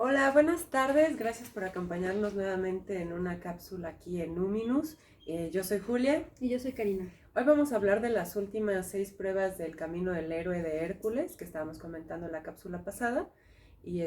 Hola, buenas tardes. Gracias por acompañarnos nuevamente en una cápsula aquí en Numinus. Yo soy Julia. Y yo soy Karina. Hoy vamos a hablar de las últimas 6 pruebas del camino del héroe de Hércules que estábamos comentando en la cápsula pasada. Y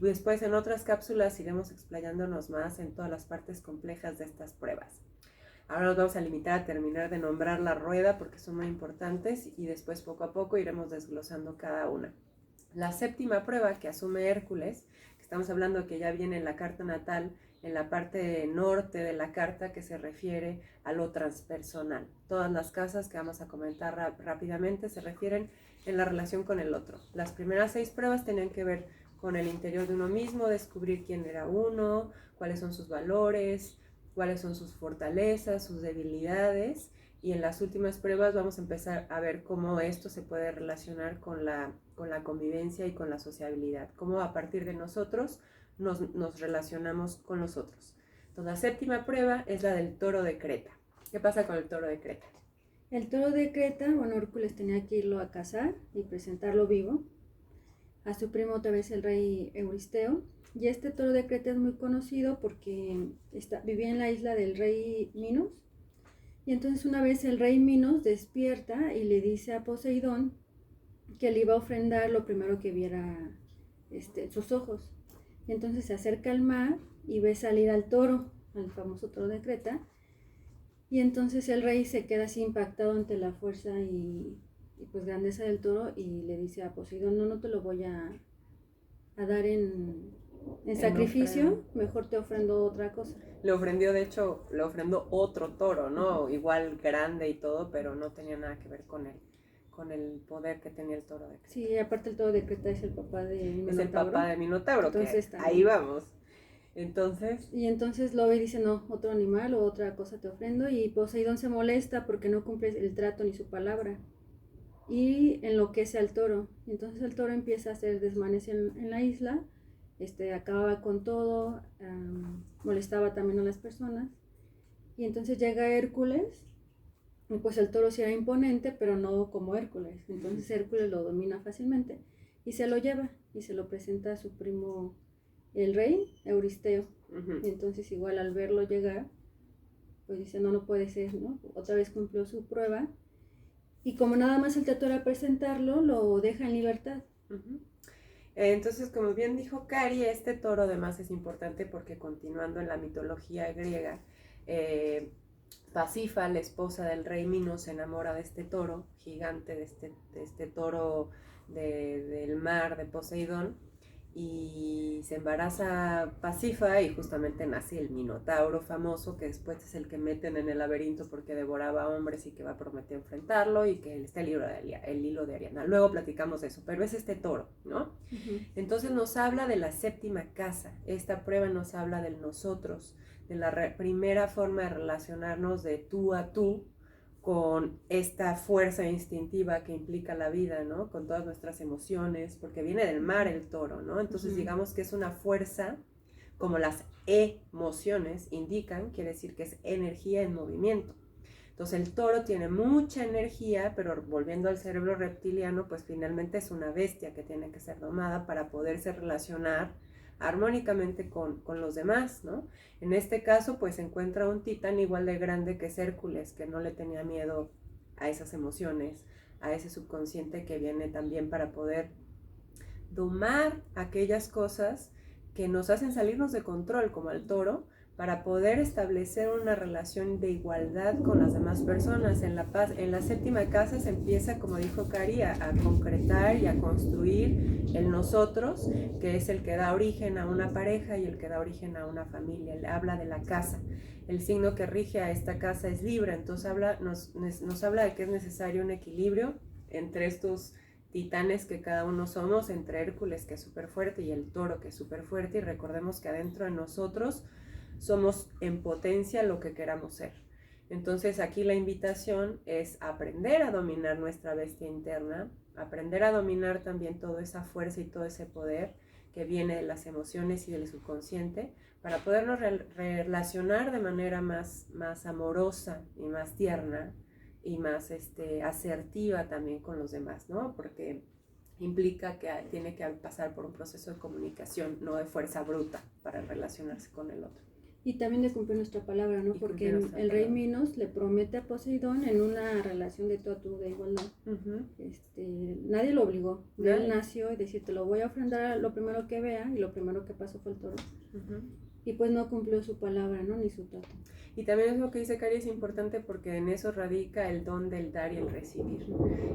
después en otras cápsulas iremos explayándonos más en todas las partes complejas de estas pruebas. Ahora nos vamos a limitar a terminar de nombrar la rueda porque son muy importantes y después poco a poco iremos desglosando cada una. La séptima prueba que asume Hércules, que estamos hablando que ya viene en la carta natal, en la parte norte de la carta que se refiere a lo transpersonal. Todas las casas que vamos a comentar rápidamente se refieren en la relación con el otro. Las primeras 6 pruebas tenían que ver con el interior de uno mismo, descubrir quién era uno, cuáles son sus valores, cuáles son sus fortalezas, sus debilidades. Y en las últimas pruebas vamos a empezar a ver cómo esto se puede relacionar con la convivencia y con la sociabilidad, cómo a partir de nosotros nos relacionamos con los otros. Entonces la séptima prueba es la del toro de Creta. ¿Qué pasa con el toro de Creta? El toro de Creta, bueno, Hércules tenía que irlo a cazar y presentarlo vivo a su primo otra vez el rey Euristeo. Y este toro de Creta es muy conocido porque vivía en la isla del rey Minos. Y entonces una vez el rey Minos despierta y le dice a Poseidón que le iba a ofrendar lo primero que viera sus ojos. Y entonces se acerca al mar y ve salir al toro, al famoso toro de Creta. Y entonces el rey se queda así impactado ante la fuerza y pues grandeza del toro y le dice a Poseidón, no te lo voy a dar en sacrificio, mejor te ofrendo otra cosa. Le ofrendió, de hecho, le ofrendó otro toro, ¿no? Igual grande y todo, pero no tenía nada que ver con el poder que tenía el toro de Creta. Sí, aparte el toro de Creta es el papá de Minotauro. Es el papá de Minotauro, entonces, que ahí vamos. Entonces... Y entonces lo ve y dice, no, otro animal o otra cosa te ofrendo. Y Poseidón se molesta porque no cumple el trato ni su palabra. Y enloquece al toro. Y entonces el toro empieza a hacer desmanes en la isla. Acababa con todo, molestaba también a las personas. Y entonces llega Hércules. Y pues el toro sí era imponente, pero no como Hércules. Entonces Hércules lo domina fácilmente. Y se lo lleva y se lo presenta a su primo el rey Euristeo. Y entonces igual al verlo llegar, pues dice, no puede ser, ¿no? Otra vez cumplió su prueba. Y como nada más el trató de presentarlo, lo deja en libertad. Entonces, como bien dijo Cari, este toro además es importante porque continuando en la mitología griega, Pasifa, la esposa del rey Minos, se enamora de este toro gigante, de este toro del mar de Poseidón, y se embaraza Pasifa y justamente nace el Minotauro famoso, que después es el que meten en el laberinto porque devoraba hombres y que va a prometer enfrentarlo, y que está el hilo de Ariana. Luego platicamos de eso, pero es este toro, ¿no? Entonces nos habla de la séptima casa. Esta prueba nos habla del nosotros, de la primera forma de relacionarnos de tú a tú con esta fuerza instintiva que implica la vida, ¿no? Con todas nuestras emociones, porque viene del mar el toro, ¿no? Entonces digamos que es una fuerza, como las emociones indican, quiere decir que es energía en movimiento. Entonces el toro tiene mucha energía, pero volviendo al cerebro reptiliano, pues finalmente es una bestia que tiene que ser domada para poderse relacionar armónicamente con los demás, ¿no? En este caso, pues se encuentra un titán igual de grande que es Hércules, que no le tenía miedo a esas emociones, a ese subconsciente que viene también para poder domar aquellas cosas que nos hacen salirnos de control, como al toro, para poder establecer una relación de igualdad con las demás personas. En la séptima casa se empieza, como dijo Cari, a concretar y a construir el nosotros, que es el que da origen a una pareja y el que da origen a una familia. Él habla de la casa. El signo que rige a esta casa es Libra, entonces nos habla de que es necesario un equilibrio entre estos titanes que cada uno somos, entre Hércules, que es súper fuerte, y el toro, que es súper fuerte, y recordemos que adentro de nosotros somos en potencia lo que queramos ser. Entonces aquí la invitación es aprender a dominar nuestra bestia interna, aprender a dominar también toda esa fuerza y todo ese poder que viene de las emociones y del subconsciente, para podernos relacionar de manera más amorosa y más tierna y más asertiva también con los demás, ¿no? Porque implica que tiene que pasar por un proceso de comunicación, no de fuerza bruta para relacionarse con el otro. Y también de cumplir nuestra palabra, ¿no? Porque el rey Minos le promete a Poseidón en una relación de tú a tú, de igualdad. Nadie lo obligó. Él nació y decir, te lo voy a ofrendar lo primero que vea, y lo primero que pasó fue el toro. Y pues no cumplió su palabra, ¿no? Ni su trato. Y también es lo que dice Cari, es importante porque en eso radica el don del dar y el recibir.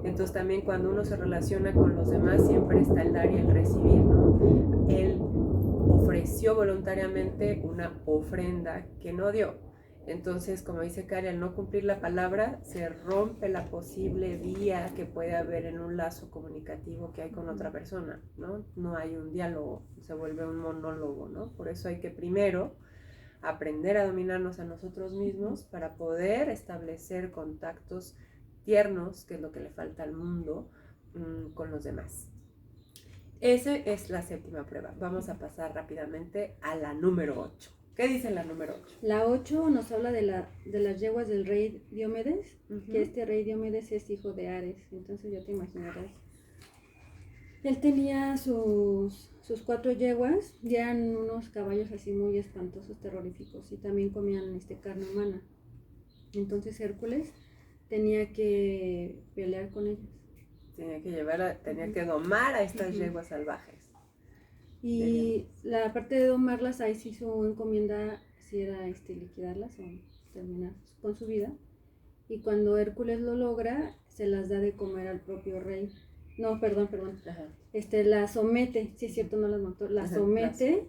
Entonces también cuando uno se relaciona con los demás siempre está el dar y el recibir, ¿no? Él ofreció voluntariamente una ofrenda que no dio. Entonces, como dice Cari, al no cumplir la palabra, se rompe la posible vía que puede haber en un lazo comunicativo que hay con otra persona, ¿no? No hay un diálogo, se vuelve un monólogo, ¿no? Por eso hay que primero aprender a dominarnos a nosotros mismos para poder establecer contactos tiernos, que es lo que le falta al mundo, con los demás. Esa es la séptima prueba. Vamos a pasar rápidamente a la número 8. ¿Qué dice la número 8? La 8 nos habla de las yeguas del rey Diomedes, que este rey Diomedes es hijo de Ares, entonces ya te imaginarás. Él tenía sus 4 yeguas, y eran unos caballos así muy espantosos, terroríficos, y también comían carne humana. Entonces Hércules tenía que pelear con ellas. Tenía que domar a estas yeguas salvajes. Y la parte de domarlas, ahí sí su encomienda si era liquidarlas o terminar con su vida. Y cuando Hércules lo logra, se las da de comer al propio rey. No, perdón. Ajá. La somete, sí es cierto, no las mató, la somete.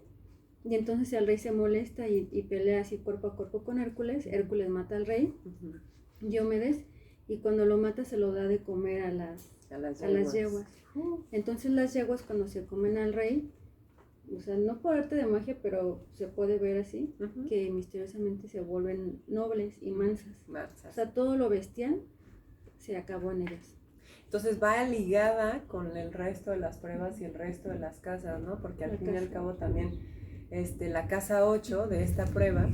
Y entonces el rey se molesta y pelea así cuerpo a cuerpo con Hércules. Hércules mata al rey, Diomedes, y cuando lo mata se lo da de comer a las yeguas. Entonces las yeguas, cuando se comen al rey, o sea, no por arte de magia, pero se puede ver así, que misteriosamente se vuelven nobles y mansas. O sea, todo lo bestial se acabó en ellas. Entonces va ligada con el resto de las pruebas y el resto de las casas, ¿no? Porque al fin y al cabo también la casa 8 de esta prueba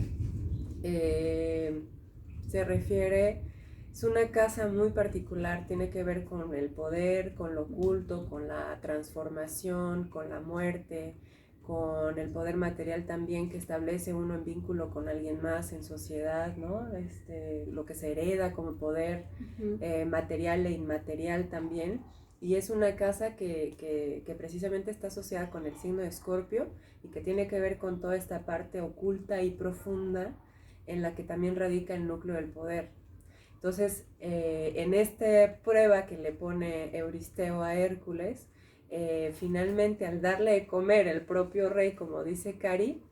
se refiere, es una casa muy particular, tiene que ver con el poder, con lo oculto, con la transformación, con la muerte, con el poder material también que establece uno en vínculo con alguien más en sociedad, ¿no? Lo que se hereda como poder material e inmaterial también. Y es una casa que precisamente está asociada con el signo de Escorpio y que tiene que ver con toda esta parte oculta y profunda en la que también radica el núcleo del poder. Entonces, en esta prueba que le pone Euristeo a Hércules, finalmente al darle de comer el propio rey, como dice Cari,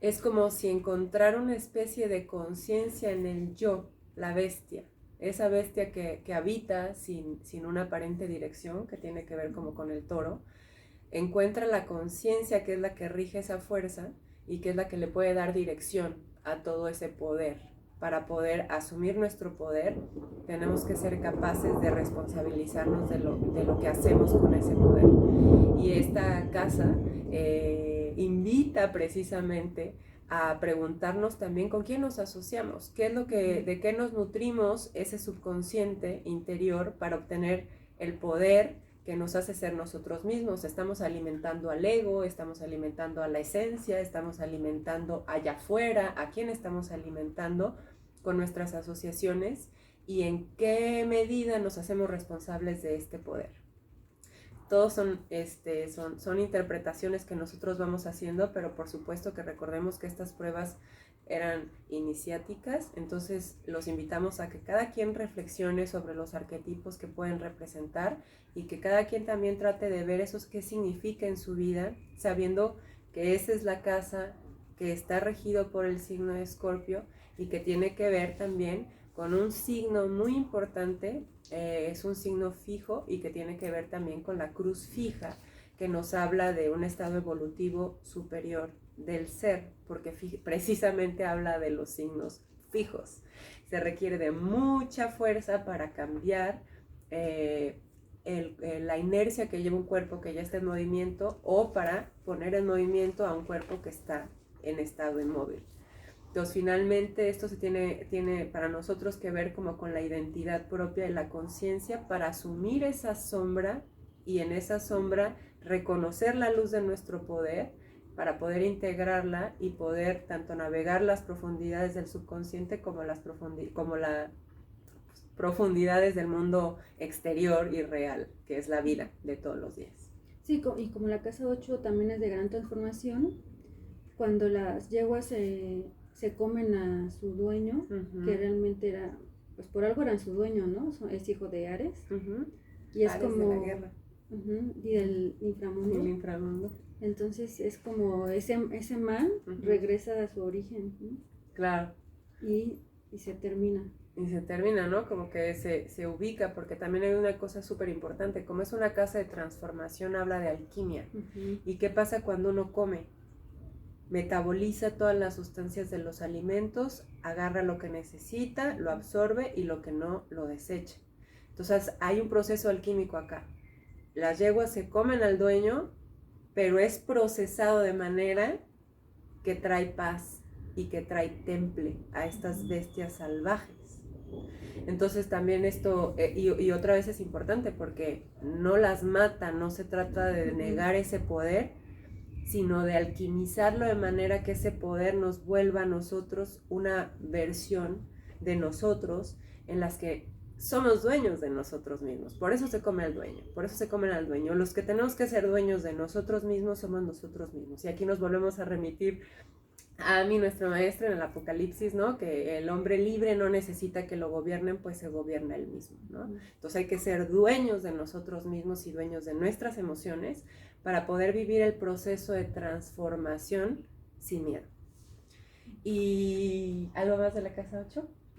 es como si encontrara una especie de conciencia en el yo, la bestia, esa bestia que habita sin una aparente dirección, que tiene que ver como con el toro, encuentra la conciencia que es la que rige esa fuerza y que es la que le puede dar dirección a todo ese poder. Para poder asumir nuestro poder, tenemos que ser capaces de responsabilizarnos de lo que hacemos con ese poder. Y esta casa invita precisamente a preguntarnos también con quién nos asociamos, de qué nos nutrimos ese subconsciente interior para obtener el poder que nos hace ser nosotros mismos. Estamos alimentando al ego, estamos alimentando a la esencia, estamos alimentando allá afuera, a quién estamos alimentando con nuestras asociaciones y en qué medida nos hacemos responsables de este poder. Todos son interpretaciones que nosotros vamos haciendo, pero por supuesto que recordemos que estas pruebas eran iniciáticas, entonces los invitamos a que cada quien reflexione sobre los arquetipos que pueden representar y que cada quien también trate de ver esos qué significa en su vida, sabiendo que esa es la casa que está regido por el signo de Escorpio y que tiene que ver también con un signo muy importante, es un signo fijo y que tiene que ver también con la cruz fija, que nos habla de un estado evolutivo superior del ser, porque precisamente habla de los signos fijos. Se requiere de mucha fuerza para cambiar la inercia que lleva un cuerpo que ya está en movimiento o para poner en movimiento a un cuerpo que está en estado inmóvil. Entonces, finalmente, esto se tiene para nosotros que ver como con la identidad propia y la conciencia para asumir esa sombra y en esa sombra reconocer la luz de nuestro poder para poder integrarla y poder tanto navegar las profundidades del subconsciente como las profundidades del mundo exterior y real, que es la vida de todos los días. Sí, y como la casa 8 también es de gran transformación, cuando las yeguas se comen a su dueño, que realmente era, pues por algo eran su dueño, ¿no? Es hijo de Ares. Y es Ares como... de la guerra. Y del inframundo. El inframundo. Entonces es como ese mal regresa a su origen, ¿no? Claro. Y se termina. Y se termina, ¿no? Como que se ubica, porque también hay una cosa súper importante, como es una casa de transformación, habla de alquimia. ¿Y qué pasa cuando uno come? Metaboliza todas las sustancias de los alimentos, agarra lo que necesita, lo absorbe y lo que no, lo desecha. Entonces hay un proceso alquímico acá. Las yeguas se comen al dueño, pero es procesado de manera que trae paz y que trae temple a estas bestias salvajes. Entonces también esto, y otra vez es importante porque no las mata, no se trata de negar ese poder, sino de alquimizarlo de manera que ese poder nos vuelva a nosotros una versión de nosotros en las que somos dueños de nosotros mismos. Por eso se come al dueño, por eso se comen al dueño. Los que tenemos que ser dueños de nosotros mismos somos nosotros mismos. Y aquí nos volvemos a remitir a mí, nuestra maestra en el Apocalipsis, ¿no? Que el hombre libre no necesita que lo gobiernen, pues se gobierna él mismo, ¿no? Entonces hay que ser dueños de nosotros mismos y dueños de nuestras emociones para poder vivir el proceso de transformación sin miedo. ¿Y algo más de la casa 8?